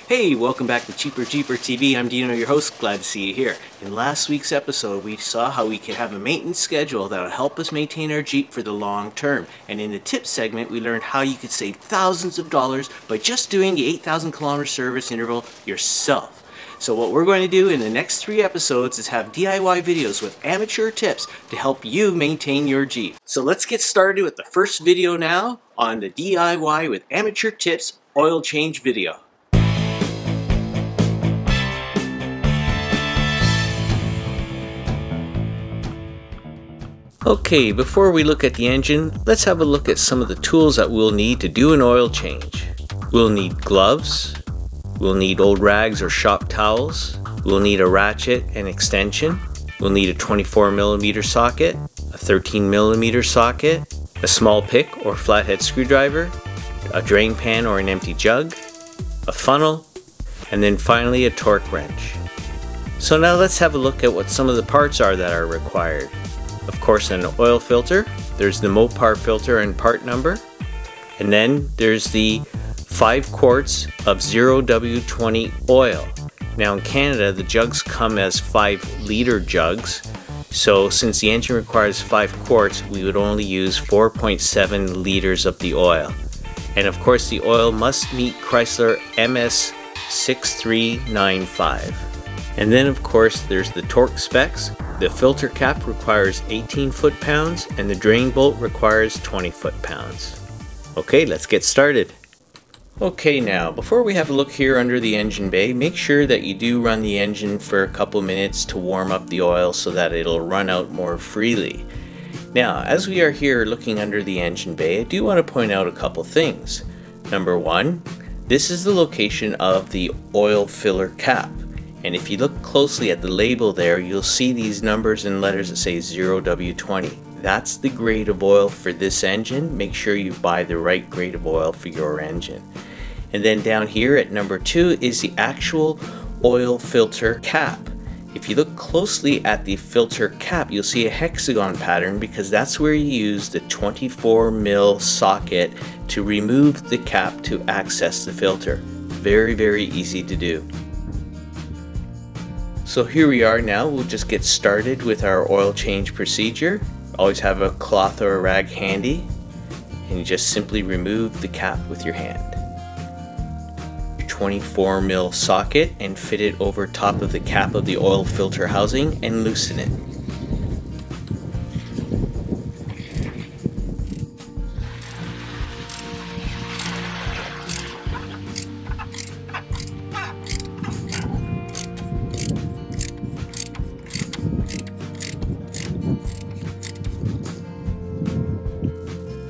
Hey, welcome back to Cheaper Jeeper TV. I'm Dino, your host. Glad to see you here. In last week's episode, we saw how we could have a maintenance schedule that will help us maintain our Jeep for the long term. And in the tips segment, we learned how you could save thousands of dollars by just doing the 8,000 kilometer service interval yourself. So what we're going to do in the next 3 episodes is have DIY videos with amateur tips to help you maintain your Jeep. So let's get started with the first video now on the DIY with amateur tips oil change video. Okay, before we look at the engine, let's have a look at some of the tools that we'll need to do an oil change. We'll need gloves, we'll need old rags or shop towels, we'll need a ratchet and extension, we'll need a 24mm socket, a 13mm socket, a small pick or flathead screwdriver, a drain pan or an empty jug, a funnel, and then finally a torque wrench. So now let's have a look at what some of the parts are that are required. Of course, an oil filter, there's the Mopar filter and part number, and then there's the 5 quarts of 0W20 oil. Now in Canada, the jugs come as 5-liter jugs, so since the engine requires 5 quarts, we would only use 4.7 liters of the oil. And of course, the oil must meet Chrysler MS 6395. And then of course, there's the torque specs. The filter cap requires 18 foot-pounds and the drain bolt requires 20 foot-pounds. Okay, let's get started. Okay, now before we have a look here under the engine bay, make sure that you do run the engine for a couple minutes to warm up the oil so that it'll run out more freely. Now, as we are here looking under the engine bay, I do want to point out a couple things. Number one, this is the location of the oil filler cap. And if you look closely at the label there, you'll see these numbers and letters that say 0W20. That's the grade of oil for this engine. Make sure you buy the right grade of oil for your engine. And then down here at number 2 is the actual oil filter cap. If you look closely at the filter cap, you'll see a hexagon pattern because that's where you use the 24mm socket to remove the cap to access the filter. Very, very easy to do. So here we are now. We'll just get started with our oil change procedure. Always have a cloth or a rag handy, and you just simply remove the cap with your hand. Your 24mm socket and fit it over top of the cap of the oil filter housing and loosen it.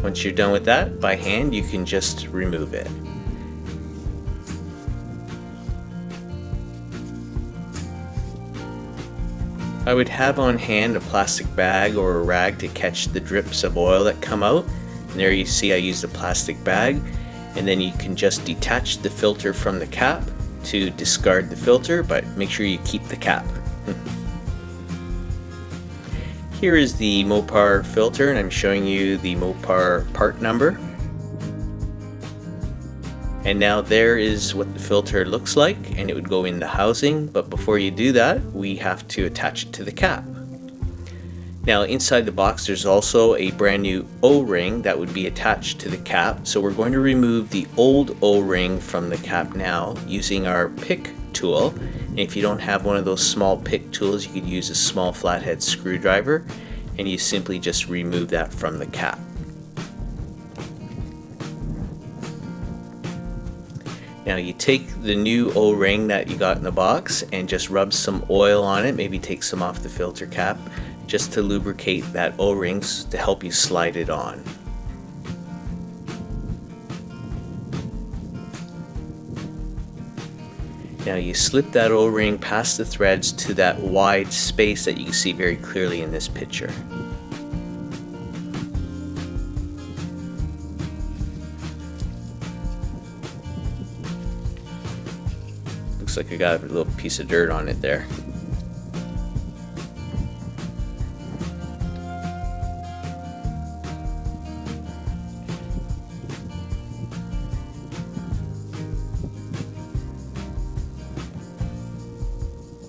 Once you're done with that, by hand you can just remove it. I would have on hand a plastic bag or a rag to catch the drips of oil that come out. And there you see I used a plastic bag, and then you can just detach the filter from the cap to discard the filter, but make sure you keep the cap. Here is the Mopar filter, and I'm showing you the Mopar part number. And now there is what the filter looks like, and it would go in the housing, but before you do that, we have to attach it to the cap. Now inside the box there's also a brand new O-ring that would be attached to the cap, so we're going to remove the old O-ring from the cap now using our pick tool. And if you don't have one of those small pick tools, you could use a small flathead screwdriver, and you simply just remove that from the cap. Now you take the new O-ring that you got in the box and just rub some oil on it, maybe take some off the filter cap, just to lubricate that O-rings to help you slide it on. Now you slip that O-ring past the threads to that wide space that you can see very clearly in this picture. Looks like I got a little piece of dirt on it there.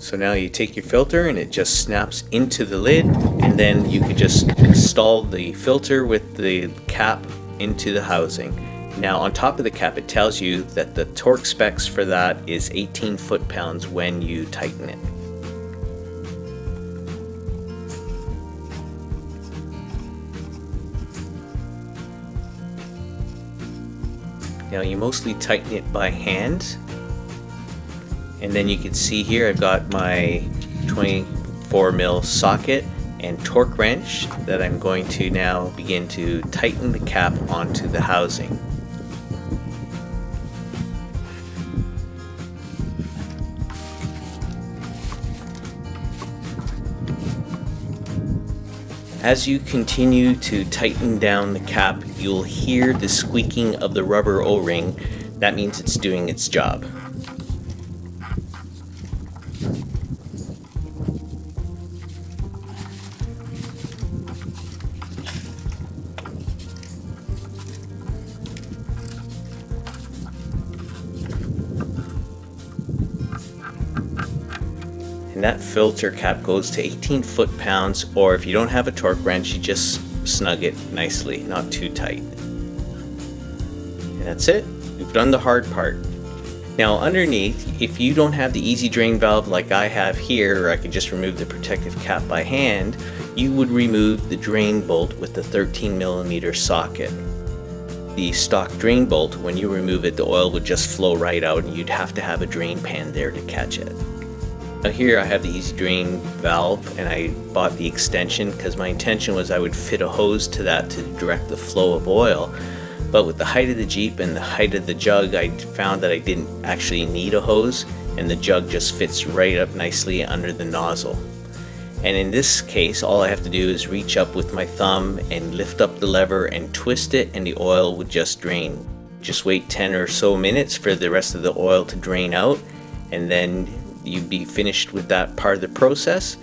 So now you take your filter and it just snaps into the lid, and then you could just install the filter with the cap into the housing. Now on top of the cap it tells you that the torque specs for that is 18 foot-pounds when you tighten it. Now you mostly tighten it by hand, and then you can see here I've got my 24mm socket and torque wrench that I'm going to now begin to tighten the cap onto the housing. As you continue to tighten down the cap, you'll hear the squeaking of the rubber O-ring. That means it's doing its job. And that filter cap goes to 18 foot-pounds, or if you don't have a torque wrench, you just snug it nicely, not too tight. And that's it. We've done the hard part. Now underneath, if you don't have the easy drain valve like I have here, or I could just remove the protective cap by hand, you would remove the drain bolt with the 13mm socket. The stock drain bolt, when you remove it, the oil would just flow right out and you'd have to have a drain pan there to catch it. Now here I have the easy drain valve, and I bought the extension because my intention was I would fit a hose to that to direct the flow of oil. But with the height of the Jeep and the height of the jug, I found that I didn't actually need a hose, and the jug just fits right up nicely under the nozzle. And in this case, all I have to do is reach up with my thumb and lift up the lever and twist it, and the oil would just drain. Just wait 10 or so minutes for the rest of the oil to drain out, and then you'd be finished with that part of the process.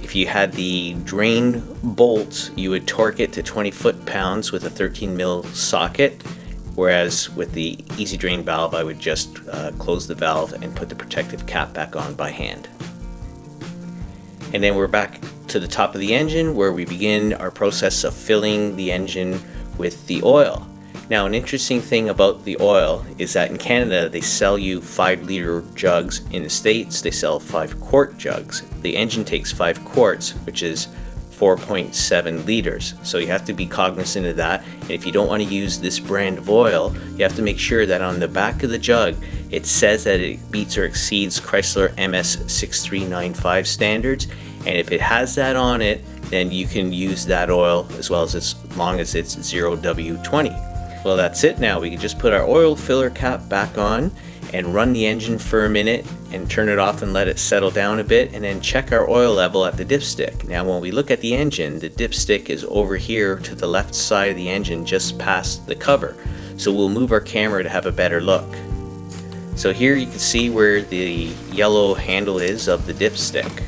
If you had the drain bolt, you would torque it to 20 foot-pounds with a 13mm socket, whereas with the easy drain valve I would just close the valve and put the protective cap back on by hand. And then we're back to the top of the engine, where we begin our process of filling the engine with the oil. Now, an interesting thing about the oil is that in Canada they sell you 5-liter jugs. In the States they sell 5-quart jugs. The engine takes 5 quarts, which is 4.7 liters. So you have to be cognizant of that. And if you don't want to use this brand of oil, you have to make sure that on the back of the jug it says that it meets or exceeds Chrysler MS 6395 standards. And if it has that on it, then you can use that oil as long as it's 0W20. Well, that's it now. We can just put our oil filler cap back on and run the engine for a minute and turn it off and let it settle down a bit, and then check our oil level at the dipstick. Now when we look at the engine, the dipstick is over here to the left side of the engine, just past the cover. So we'll move our camera to have a better look. So here you can see where the yellow handle is of the dipstick.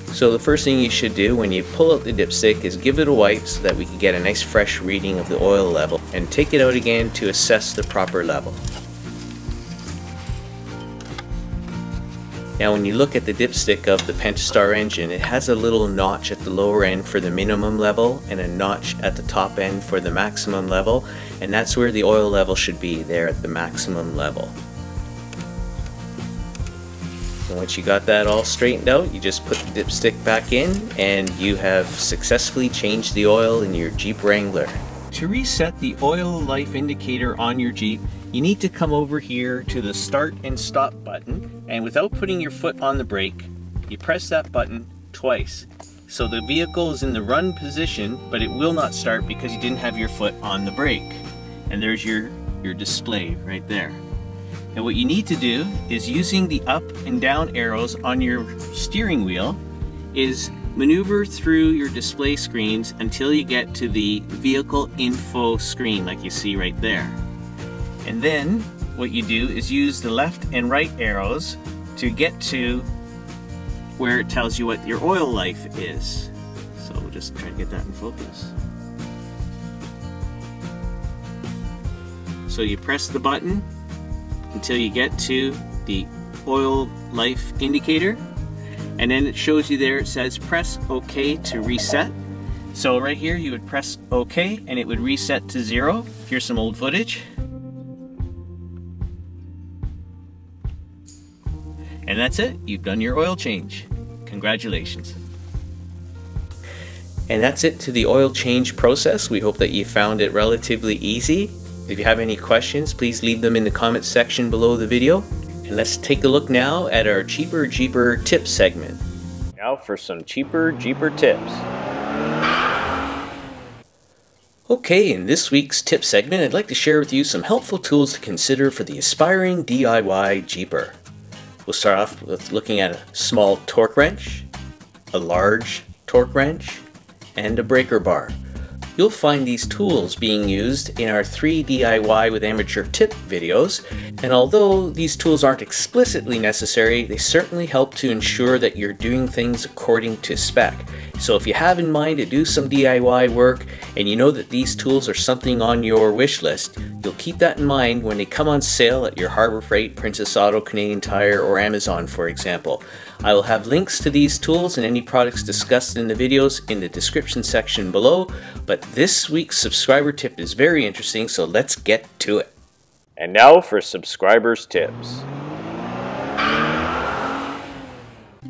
So the first thing you should do when you pull out the dipstick is give it a wipe so that we can get a nice fresh reading of the oil level, and take it out again to assess the proper level. Now when you look at the dipstick of the Pentastar engine, it has a little notch at the lower end for the minimum level and a notch at the top end for the maximum level, and that's where the oil level should be, there at the maximum level. And once you got that all straightened out, you just put the dipstick back in and you have successfully changed the oil in your Jeep Wrangler. To reset the oil life indicator on your Jeep, you need to come over here to the start and stop button, and without putting your foot on the brake, you press that button twice. So the vehicle is in the run position, but it will not start because you didn't have your foot on the brake. And there's your display right there. And what you need to do is, using the up and down arrows on your steering wheel, is maneuver through your display screens until you get to the vehicle info screen like you see right there. And then what you do is use the left and right arrows to get to where it tells you what your oil life is. So we'll just try to get that in focus. So you press the button until you get to the oil life indicator, and then it shows you there, it says press OK to reset. So right here you would press OK and it would reset to 0. Here's some old footage. And that's it, you've done your oil change. Congratulations. And that's it to the oil change process. We hope that you found it relatively easy. If you have any questions, please leave them in the comment section below the video. And let's take a look now at our Cheaper Jeeper tip segment. Now for some Cheaper Jeeper tips. Okay, in this week's tip segment, I'd like to share with you some helpful tools to consider for the aspiring DIY Jeeper. We'll start off with looking at a small torque wrench, a large torque wrench, and a breaker bar. You'll find these tools being used in our 3 DIY with amateur tip videos, and although these tools aren't explicitly necessary, they certainly help to ensure that you're doing things according to spec. So if you have in mind to do some DIY work and you know that these tools are something on your wish list, you'll keep that in mind when they come on sale at your Harbor Freight, Princess Auto, Canadian Tire, or Amazon, for example. I will have links to these tools and any products discussed in the videos in the description section below, but this week's subscriber tip is very interesting, so let's get to it. And now for subscribers tips.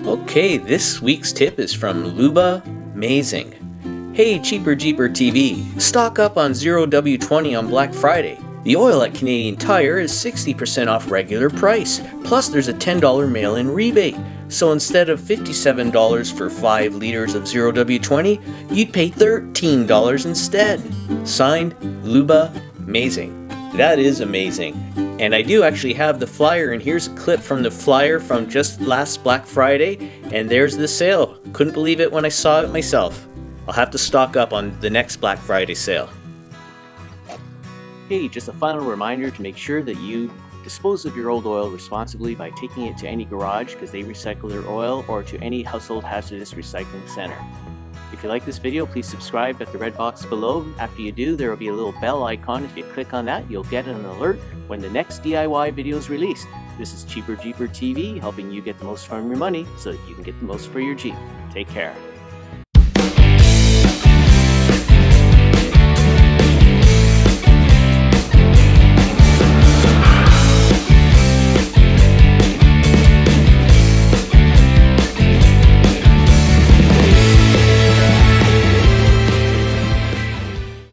Okay, this week's tip is from Luba Mazing. Hey Cheaper Jeeper TV, stock up on 0W20 on Black Friday. The oil at Canadian Tire is 60% off regular price, plus there's a $10 mail-in rebate. So instead of $57 for 5 liters of 0W20, you'd pay $13 instead. Signed, Luba Mazing. That is amazing. And I do actually have the flyer, and here's a clip from the flyer from just last Black Friday, and there's the sale. Couldn't believe it when I saw it myself. I'll have to stock up on the next Black Friday sale. Hey, just a final reminder to make sure that you dispose of your old oil responsibly by taking it to any garage because they recycle their oil, or to any household hazardous recycling center. If you like this video, please subscribe at the red box below. After you do, there will be a little bell icon. If you click on that, you'll get an alert when the next DIY video is released. This is Cheaper Jeeper TV, helping you get the most from your money so that you can get the most for your Jeep. Take care.